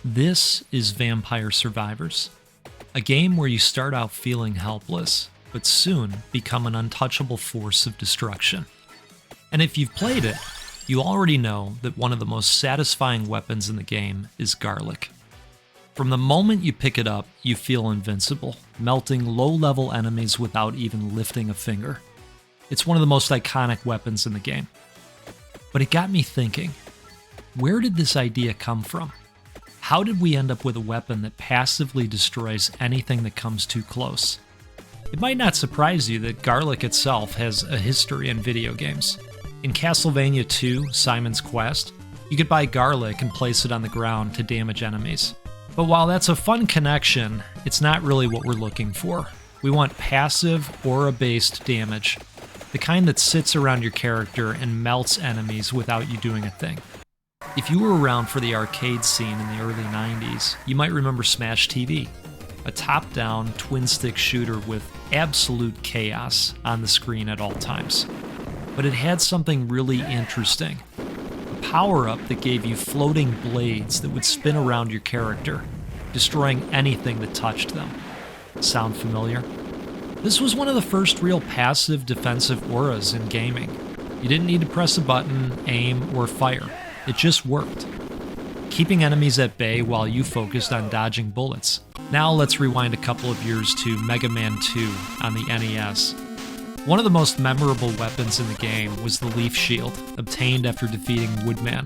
This is Vampire Survivors, a game where you start out feeling helpless, but soon become an untouchable force of destruction. And if you've played it, you already know that one of the most satisfying weapons in the game is garlic. From the moment you pick it up, you feel invincible, melting low-level enemies without even lifting a finger. It's one of the most iconic weapons in the game. But it got me thinking, where did this idea come from? How did we end up with a weapon that passively destroys anything that comes too close? It might not surprise you that garlic itself has a history in video games. In Castlevania 2, Simon's Quest, you could buy garlic and place it on the ground to damage enemies. But while that's a fun connection, it's not really what we're looking for. We want passive, aura-based damage, the kind that sits around your character and melts enemies without you doing a thing. If you were around for the arcade scene in the early 90s, you might remember Smash TV, a top-down, twin-stick shooter with absolute chaos on the screen at all times. But it had something really interesting. A power-up that gave you floating blades that would spin around your character, destroying anything that touched them. Sound familiar? This was one of the first real passive defensive auras in gaming. You didn't need to press a button, aim, or fire. It just worked, keeping enemies at bay while you focused on dodging bullets. Now let's rewind a couple of years to Mega Man 2 on the NES. One of the most memorable weapons in the game was the Leaf Shield, obtained after defeating Woodman.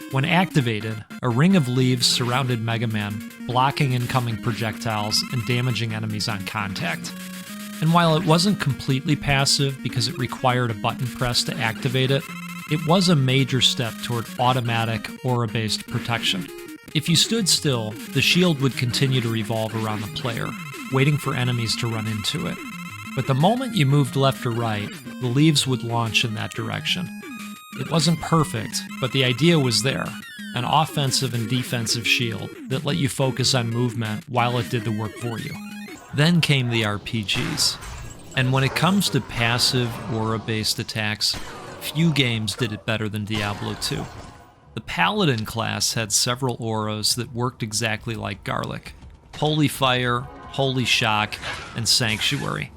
When activated, a ring of leaves surrounded Mega Man, blocking incoming projectiles and damaging enemies on contact. And while it wasn't completely passive because it required a button press to activate it, it was a major step toward automatic, aura-based protection. If you stood still, the shield would continue to revolve around the player, waiting for enemies to run into it. But the moment you moved left or right, the leaves would launch in that direction. It wasn't perfect, but the idea was there, an offensive and defensive shield that let you focus on movement while it did the work for you. Then came the RPGs. And when it comes to passive, aura-based attacks, few games did it better than Diablo 2. The Paladin class had several auras that worked exactly like garlic. Holy Fire, Holy Shock, and Sanctuary,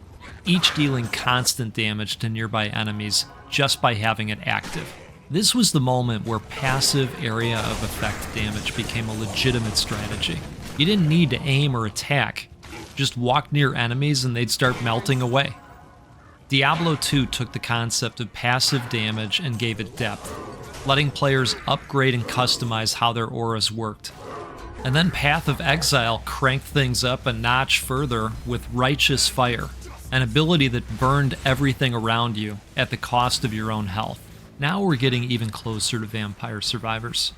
each dealing constant damage to nearby enemies just by having it active. This was the moment where passive area of effect damage became a legitimate strategy. You didn't need to aim or attack, just walk near enemies and they'd start melting away. Diablo 2 took the concept of passive damage and gave it depth, letting players upgrade and customize how their auras worked. And then Path of Exile cranked things up a notch further with Righteous Fire, an ability that burned everything around you at the cost of your own health. Now we're getting even closer to Vampire Survivors.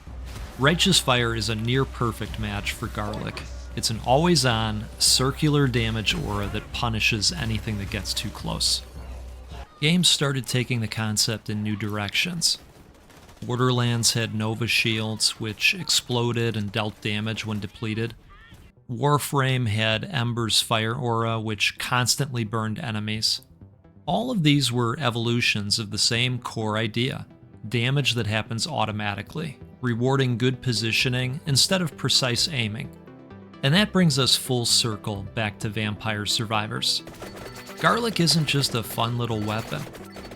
Righteous Fire is a near-perfect match for garlic. It's an always-on, circular damage aura that punishes anything that gets too close. Games started taking the concept in new directions. Borderlands had Nova shields, which exploded and dealt damage when depleted. Warframe had Ember's fire aura, which constantly burned enemies. All of these were evolutions of the same core idea, damage that happens automatically, rewarding good positioning instead of precise aiming. And that brings us full circle back to Vampire Survivors. Garlic isn't just a fun little weapon.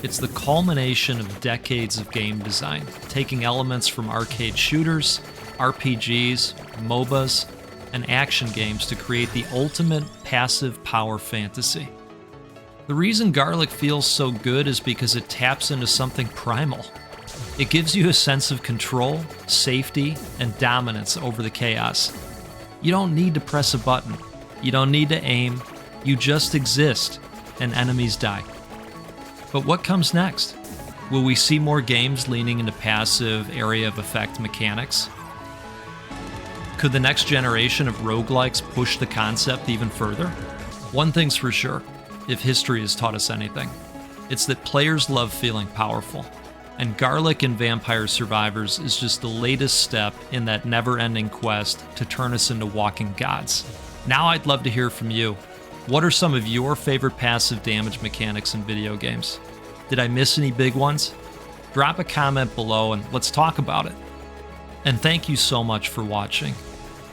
It's the culmination of decades of game design, taking elements from arcade shooters, RPGs, MOBAs, and action games to create the ultimate passive power fantasy. The reason garlic feels so good is because it taps into something primal. It gives you a sense of control, safety, and dominance over the chaos. You don't need to press a button. You don't need to aim. You just exist, and enemies die. But what comes next? Will we see more games leaning into passive area of effect mechanics? Could the next generation of roguelikes push the concept even further? One thing's for sure, if history has taught us anything, it's that players love feeling powerful. And Garlic in Vampire Survivors is just the latest step in that never-ending quest to turn us into walking gods. Now I'd love to hear from you. What are some of your favorite passive damage mechanics in video games? Did I miss any big ones? Drop a comment below and let's talk about it. And thank you so much for watching.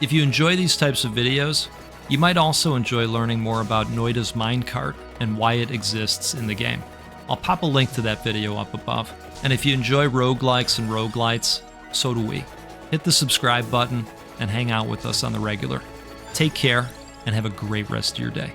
If you enjoy these types of videos, you might also enjoy learning more about Noida's minecart and why it exists in the game. I'll pop a link to that video up above. And if you enjoy roguelikes and roguelites, so do we. Hit the subscribe button and hang out with us on the regular. Take care and have a great rest of your day.